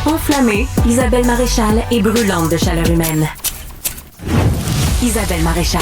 Enflammée, Isabelle Maréchal est brûlante de chaleur humaine. Isabelle Maréchal.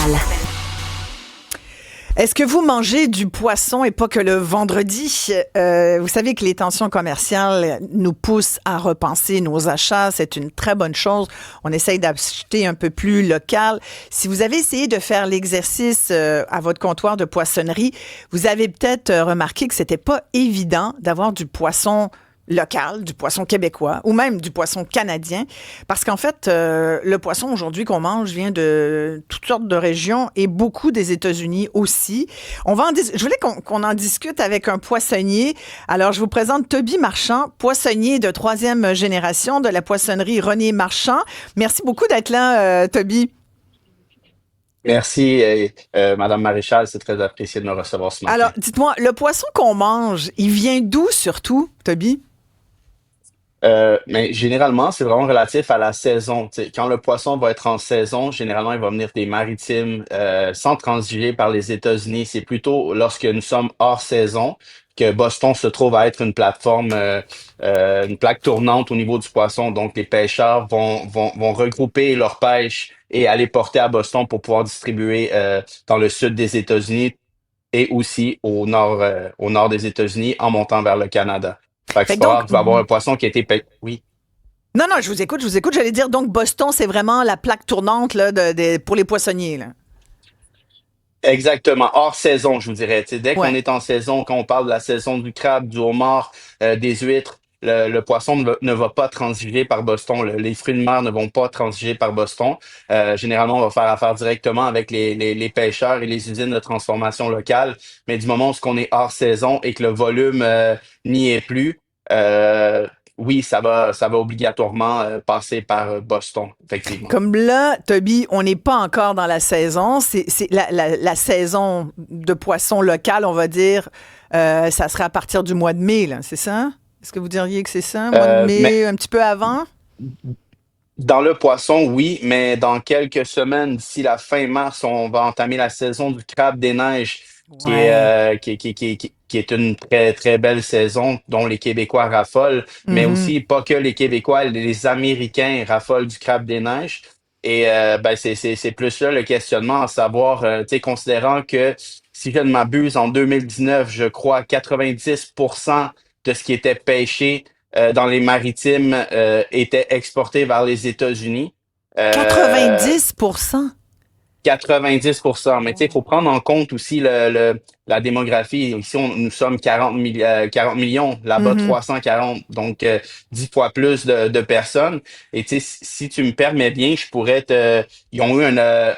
Est-ce que vous mangez du poisson et pas que le vendredi? Vous savez que les tensions commerciales nous poussent à repenser nos achats. C'est une très bonne chose. On essaye d'acheter un peu plus local. Si vous avez essayé de faire l'exercice à votre comptoir de poissonnerie, vous avez peut-être remarqué que c'était pas évident d'avoir du poisson local, du poisson québécois ou même du poisson canadien, parce qu'en fait, le poisson aujourd'hui qu'on mange vient de toutes sortes de régions et beaucoup des États-Unis aussi. Je voulais qu'on en discute avec un poissonnier. Alors, je vous présente Toby Marchand, poissonnier de 3e génération de la poissonnerie René Marchand. Merci beaucoup d'être là, Toby. Merci, Madame Maréchal, c'est très apprécié de me recevoir ce matin. Alors, dites-moi, le poisson qu'on mange, il vient d'où surtout, Toby? Mais généralement, c'est vraiment relatif à la saison. Tu sais, quand le poisson va être en saison, généralement, il va venir des maritimes sans transiger par les États-Unis. C'est plutôt lorsque nous sommes hors saison que Boston se trouve à être une plateforme, une plaque tournante au niveau du poisson. Donc, les pêcheurs vont regrouper leur pêche et aller porter à Boston pour pouvoir distribuer dans le sud des États-Unis et aussi au nord des États-Unis en montant vers le Canada. Fait que Fait c'est que pas donc, grave, tu vas avoir un poisson qui a été payé. Oui, non, non, je vous écoute. J'allais dire, donc, Boston, c'est vraiment la plaque tournante là, pour les poissonniers, là. exactement. Hors saison, je vous dirais. Tu sais, dès qu'on Ouais. est en saison, quand on parle de la saison du crabe, du homard, des huîtres, le poisson ne va pas transiger par Boston. Les fruits de mer ne vont pas transiger par Boston. Généralement, on va faire affaire directement avec les pêcheurs et les usines de transformation locales. Mais du moment où on est hors saison et que le volume n'y est plus, euh, oui, ça va obligatoirement passer par Boston, effectivement. Comme là, Toby, on n'est pas encore dans la saison. C'est la saison de poisson local, on va dire. Ça serait à partir du mois de mai, là, c'est ça? Est-ce que vous diriez que c'est ça? Mois de Mais mai, un petit peu avant? dans le poisson, oui, mais dans quelques semaines, d'ici la fin mars, on va entamer la saison du crabe des neiges, Ouais. qui est une très, très belle saison dont les Québécois raffolent, mais Mhm. aussi pas que les Québécois, les Américains raffolent du crabe des neiges. Et ben, c'est plus là le questionnement, à savoir, tu sais, considérant que, si je ne m'abuse, en 2019, je crois, 90% de ce qui était pêché dans les maritimes étaient exportés vers les États-Unis. Euh, 90%. 90%. Mais tu sais, il faut prendre en compte aussi la démographie. Ici, nous sommes 40 millions, là-bas Mhm. 340, donc 10 fois plus de personnes. Et tu sais, si tu me permets bien, je pourrais te... Ils ont eu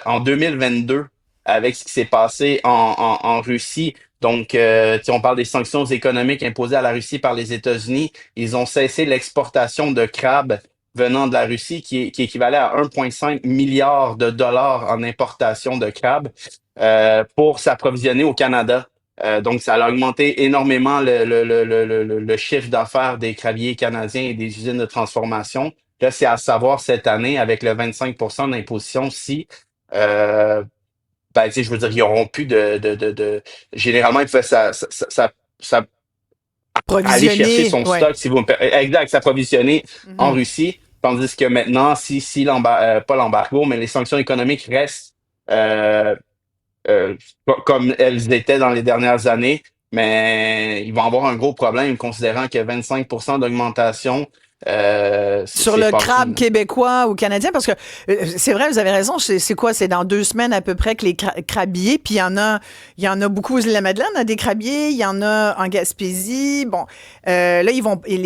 en 2022, avec ce qui s'est passé en Russie, donc tu sais, on parle des sanctions économiques imposées à la Russie par les États-Unis, ils ont cessé l'exportation de crabes venant de la Russie, qui équivalait à 1,5 milliard de dollars en importation de crabes pour s'approvisionner au Canada. Donc, ça a augmenté énormément le chiffre d'affaires des crabiers canadiens et des usines de transformation. Là, c'est à savoir cette année, avec le 25% d'imposition, si, ben, tu sais, je veux dire, ils n'auront plus généralement, ils font ça aller chercher Provisionné, son ouais. stock, si vous me exact, s'approvisionner en Mhm. Russie, tandis que maintenant, si pas l'embargo, mais les sanctions économiques restent euh, comme elles étaient dans les dernières années, mais ils vont avoir un gros problème considérant que 25% d'augmentation, Sur c'est le pas crabe rien. québécois ou canadien, parce que c'est vrai, vous avez raison, c'est quoi? C'est dans 2 semaines à peu près que les crabiers, puis il y en a beaucoup aux îles de la Madeleine, hein, des crabiers, il y en a en Gaspésie. Bon, là, les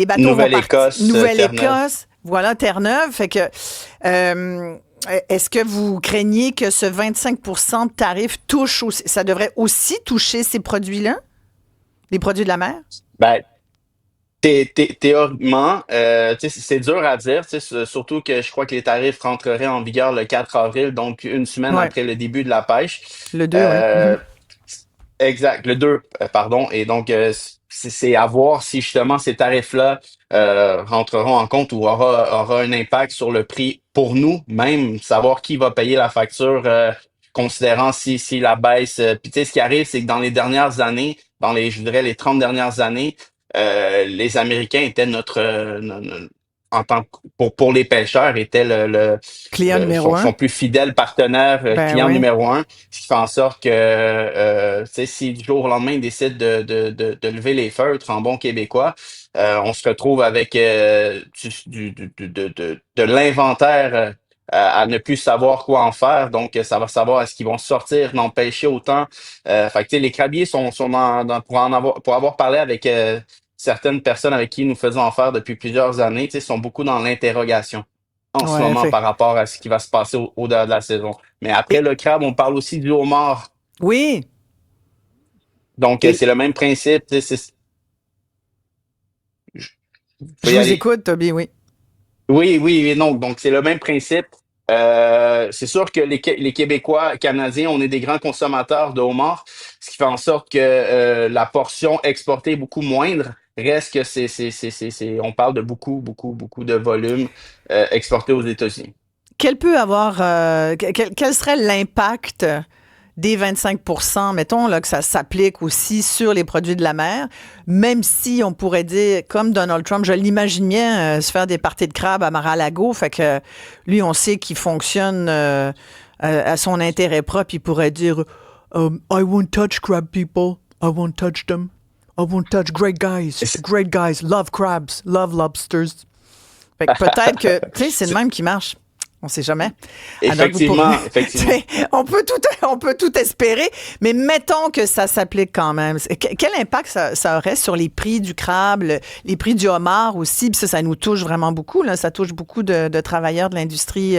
bateaux vont partir. Nouvelle-Écosse, Terre-Neuve. Nouvelle-Écosse, voilà, Terre-Neuve. Fait que, euh, est-ce que vous craignez que ce 25 de tarif touche aussi, ça devrait aussi toucher ces produits-là, les produits de la mer? Ben, théoriquement, tu sais, c'est dur à dire, tu sais, surtout que je crois que les tarifs rentreraient en vigueur le 4 avril, donc une semaine Ouais, après le début de la pêche. le 2, ouais. Euh, Mhm. exact, le 2, pardon. Et donc, c'est à voir si justement ces tarifs-là rentreront en compte ou aura un impact sur le prix pour nous, même savoir qui va payer la facture, considérant si la baisse. Puis tu sais, ce qui arrive, c'est que dans les dernières années, je dirais les 30 dernières années, les Américains étaient en tant que pour les pêcheurs était Client numéro un. son plus fidèle partenaire, Ben client oui. numéro un, ce qui fait en sorte que tu sais, si du jour au lendemain ils décident de lever les feutres en bon québécois, on se retrouve avec de l'inventaire à ne plus savoir quoi en faire. Donc, ça va savoir est-ce qu'ils vont sortir, n'en pêcher autant. Fait que, tu sais, les crabiers sont pour avoir parlé avec certaines personnes avec qui nous faisons affaire depuis plusieurs années, tu sais, sont beaucoup dans l'interrogation en ce Ouais, moment fait. par rapport à ce qui va se passer au-delà de la saison. Mais après Et, le crabe, on parle aussi du homard. oui. Donc, Et c'est le même principe. Tu sais, je- faut je y vous aller. écoute, Toby, oui. Oui, oui, oui, non. Donc, c'est le même principe. C'est sûr que les Québécois, Canadiens, on est des grands consommateurs de homard, ce qui fait en sorte que la portion exportée est beaucoup moindre. Reste que on parle de beaucoup de volume exporté aux États-Unis. Quel peut avoir, quel serait l'impact des 25 mettons là, que ça s'applique aussi sur les produits de la mer, même si on pourrait dire, comme Donald Trump, je l'imagine bien se faire des parties de crabe à Mar-a-Lago, fait que lui, on sait qu'il fonctionne à son intérêt propre, il pourrait dire I won't touch crab people, I won't touch them, I won't touch great guys, love crabs, love lobsters. Fait que peut-être que, tu sais, c'est le même qui marche. On sait jamais. Alors, vous pourrez, Effectivement, effectivement. on peut tout espérer, mais mettons que ça s'applique quand même. Quel impact ça aurait sur les prix du crabe, les prix du homard aussi? Puis ça nous touche vraiment beaucoup. Là. Ça touche beaucoup de travailleurs de l'industrie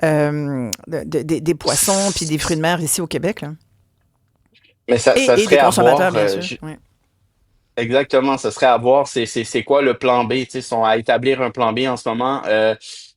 des poissons puis des fruits de mer ici au Québec. Là. Mais ça Et des serait à consommateurs, voir. bien sûr. Oui. Exactement, ça serait à voir. C'est quoi le plan B? Tu sais, ils sont à établir un plan B en ce moment.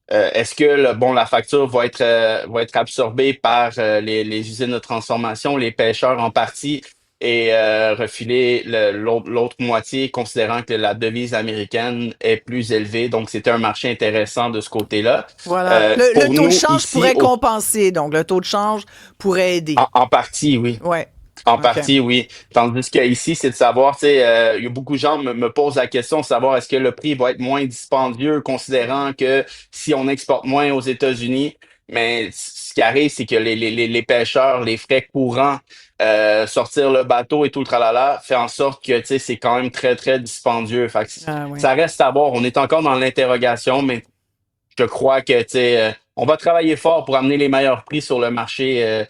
Est-ce que la facture va être absorbée par les usines de transformation, les pêcheurs en partie, et refiler l'autre moitié, considérant que la devise américaine est plus élevée. Donc, c'était un marché intéressant de ce côté-là. Voilà. Le Pour taux de nous, change ici, pourrait compenser. Donc, le taux de change pourrait aider. en partie, oui. Ouais. En OK. partie, oui. Tandis que ici, c'est de savoir, tu sais, il y a beaucoup de gens me posent la question de savoir est-ce que le prix va être moins dispendieux, considérant que si on exporte moins aux États-Unis, mais ce qui arrive, c'est que les pêcheurs, les frais courants, sortir le bateau et tout le tralala, fait en sorte que, tu sais, c'est quand même très, très dispendieux. Fait que Ah oui. ça reste à voir. On est encore dans l'interrogation, mais je crois que, tu sais, on va travailler fort pour amener les meilleurs prix sur le marché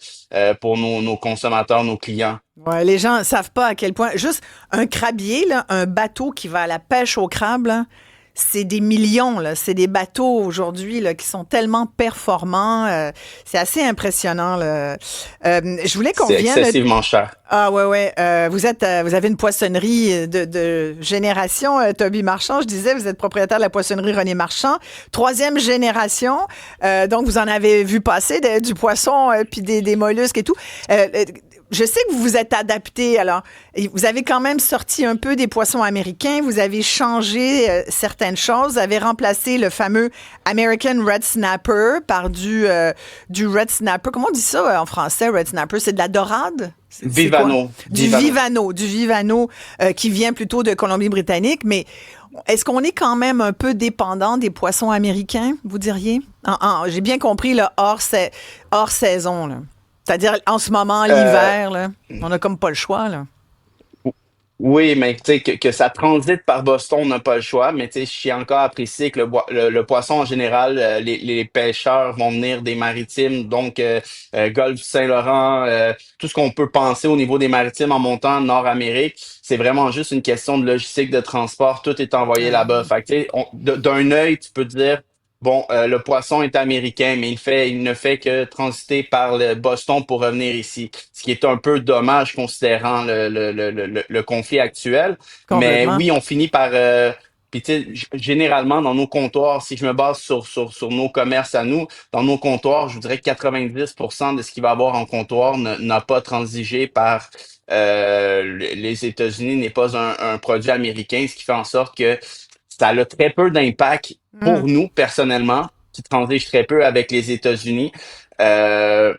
pour nos consommateurs, nos clients. Ouais, les gens ne savent pas à quel point. Juste un crabier, là, un bateau qui va à la pêche au crabe, là, c'est des millions. Là. C'est des bateaux aujourd'hui là, qui sont tellement performants. C'est assez impressionnant. Là. Je voulais qu'on C'est vienne. excessivement cher. Ah ouais, ouais. Vous avez une poissonnerie de génération, Toby Marchand. Je disais, vous êtes propriétaire de la poissonnerie René Marchand. Troisième génération. Donc, vous en avez vu passer du poisson puis des mollusques et tout. Je sais que vous vous êtes adapté. Alors, vous avez quand même sorti un peu des poissons américains. Vous avez changé certaines choses. Vous avez remplacé le fameux American Red Snapper par du Red Snapper. Comment on dit ça en français, Red Snapper? C'est de la dorade? C'est quoi? Vivano. Du Vivano qui vient plutôt de Colombie-Britannique. Mais est-ce qu'on est quand même un peu dépendant des poissons américains, vous diriez? J'ai bien compris, là, hors saison, là. C'est-à-dire, en ce moment, Euh, l'hiver, là, on n'a comme pas le choix, là. oui, mais tu sais, que ça transite par Boston, on n'a pas le choix. Mais tu sais, je suis encore apprécié que le poisson en général, les pêcheurs vont venir des maritimes, donc Golfe du Saint-Laurent, tout ce qu'on peut penser au niveau des maritimes en montant Nord-Amérique, c'est vraiment juste une question de logistique de transport. Tout est envoyé Ah là-bas. oui. Fait que, tu sais, d'un œil, tu peux dire, bon, le poisson est américain, mais il ne fait que transiter par le Boston pour revenir ici. Ce qui est un peu dommage considérant le conflit actuel. Mais Complètement. oui, on finit par puis tu sais, généralement dans nos comptoirs, si je me base sur nos commerces à nous, dans nos comptoirs, je vous dirais que 90% de ce qu'il va y avoir en comptoir n'a pas transigé par les États-Unis, n'est pas un produit américain, ce qui fait en sorte que ça a très peu d'impact Hmm. pour nous personnellement, qui transige très peu avec les États-Unis. Euh,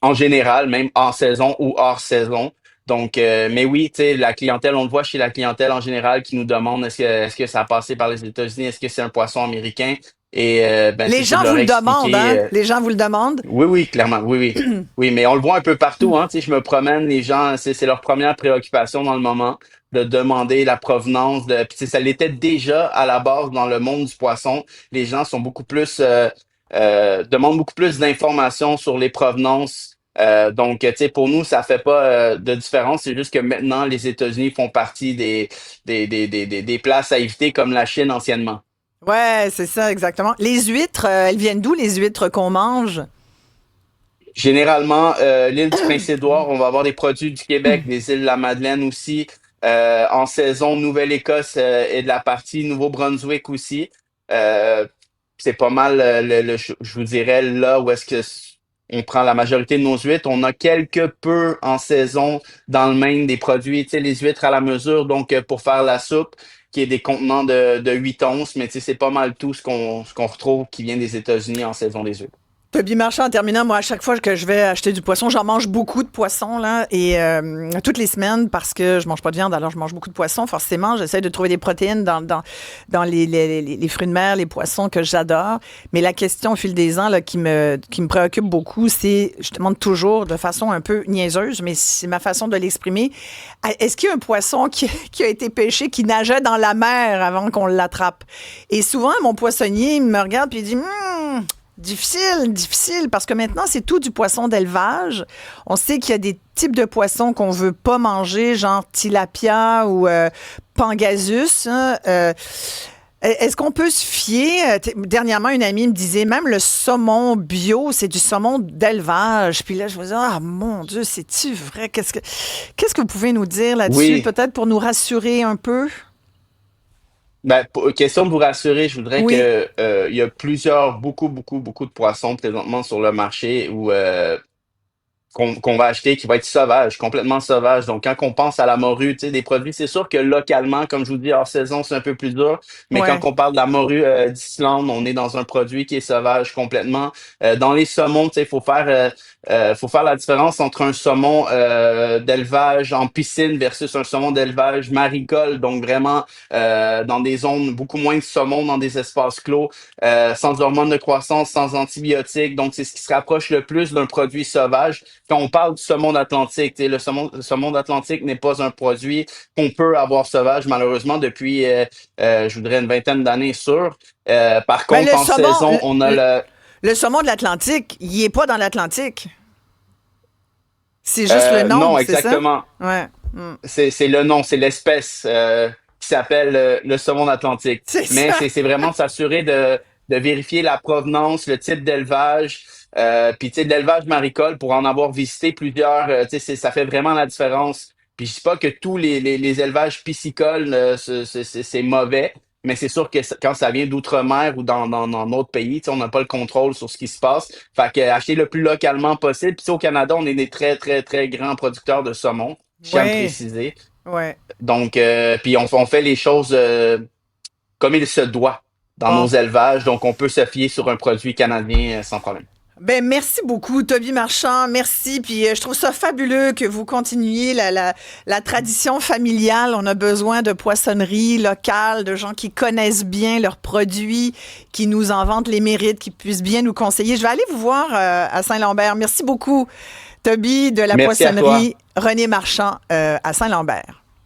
En général, même en saison ou hors saison. Donc, mais oui, tu sais, la clientèle, on le voit chez la clientèle en général qui nous demande est-ce que ça a passé par les États-Unis, est-ce que c'est un poisson américain? Et ben, Les c'est gens de vous leur le demandent, hein? expliquer. Les gens vous le demandent. Oui, oui, clairement, oui, oui. Oui, mais on le voit un peu partout, hein. Tu sais, je me promène, les gens, c'est leur première préoccupation dans le moment de demander la provenance de. Puis, tu sais, ça l'était déjà à la base dans le monde du poisson. Les gens sont beaucoup plus demandent beaucoup plus d'informations sur les provenances. Donc, tu sais, pour nous, ça fait pas de différence. C'est juste que maintenant, les États-Unis font partie des places à éviter, comme la Chine anciennement. Ouais, c'est ça, exactement. Les huîtres, elles viennent d'où, les huîtres qu'on mange? Généralement, l'île du Prince-Édouard, on va avoir des produits du Québec, des îles de la Madeleine aussi. En saison, Nouvelle-Écosse et de la partie Nouveau-Brunswick aussi. Euh, c'est pas mal, je vous dirais, là où est-ce que on prend la majorité de nos huîtres. On a quelque peu en saison dans le Maine des produits, tu sais, les huîtres à la mesure, donc pour faire la soupe, qui est des contenants de 8 onces, mais tu sais, c'est pas mal tout ce qu'on retrouve qui vient des États-Unis en saison des huîtres. Toby Marchand, en terminant, moi, à chaque fois que je vais acheter du poisson, j'en mange beaucoup de poisson, là, et toutes les semaines, parce que je mange pas de viande, alors je mange beaucoup de poisson. Forcément, j'essaie de trouver des protéines dans les fruits de mer, les poissons que j'adore. Mais la question au fil des ans, là, qui me préoccupe beaucoup, c'est, je demande toujours de façon un peu niaiseuse, mais c'est ma façon de l'exprimer. Est-ce qu'il y a un poisson qui a été pêché, qui nageait dans la mer avant qu'on l'attrape? Et souvent, mon poissonnier me regarde et il dit, difficile, difficile, parce que maintenant, c'est tout du poisson d'élevage. On sait qu'il y a des types de poissons qu'on veut pas manger, genre tilapia ou pangasius, hein. Est-ce qu'on peut se fier? Dernièrement, une amie me disait, même le saumon bio, c'est du saumon d'élevage. Puis là, je me disais, ah mon Dieu, c'est-tu vrai? Qu'est-ce que vous pouvez nous dire là-dessus, Oui. peut-être pour nous rassurer un peu? Ben, question de vous rassurer, je voudrais Oui. que il y a beaucoup, beaucoup, beaucoup de poissons présentement sur le marché où qu'on va acheter qui va être sauvage, complètement sauvage. Donc, quand on pense à la morue, tu sais, des produits, c'est sûr que localement, comme je vous dis, hors saison, c'est un peu plus dur. Mais quand Ouais. on parle de la morue d'Islande, on est dans un produit qui est sauvage complètement. Dans les saumons, tu sais, faut faire la différence entre un saumon d'élevage en piscine versus un saumon d'élevage maricole. Donc, vraiment, dans des zones beaucoup moins de saumon, dans des espaces clos, sans hormones de croissance, sans antibiotiques. Donc, c'est ce qui se rapproche le plus d'un produit sauvage. Quand on parle du saumon d'Atlantique, tu sais, le saumon d'Atlantique n'est pas un produit qu'on peut avoir sauvage, malheureusement, depuis, je voudrais, une vingtaine d'années sûr. Par Ben, contre, en saison, on a le... le saumon de l'Atlantique, il est pas dans l'Atlantique. C'est juste le nom, non, c'est ça? exactement. Ouais. Hmm. C'est le nom, c'est l'espèce qui s'appelle le saumon atlantique. C'est Mais ça. c'est vraiment s'assurer de vérifier la provenance, le type d'élevage, puis tu sais, de l'élevage maricole pour en avoir visité plusieurs. Tu sais, ça fait vraiment la différence. Puis je dis pas que tous les élevages piscicoles, c'est mauvais. Mais c'est sûr que quand ça vient d'outre-mer ou dans d'autres pays, tu sais, on n'a pas le contrôle sur ce qui se passe. Fait que acheter le plus localement possible. Puis tu sais, au Canada, on est des très, très, très grands producteurs de saumon. Je tiens à me Ouais. préciser. Ouais. Donc, puis on fait les choses comme il se doit dans nos Bon. élevages. Donc, on peut se fier sur un produit canadien sans problème. Ben, merci beaucoup, Toby Marchand. Merci. Puis je trouve ça fabuleux que vous continuiez la tradition familiale. On a besoin de poissonnerie locale, de gens qui connaissent bien leurs produits, qui nous en vantent les mérites, qui puissent bien nous conseiller. Je vais aller vous voir à Saint-Lambert. Merci beaucoup, Toby, de la Merci à toi. poissonnerie René Marchand à Saint-Lambert.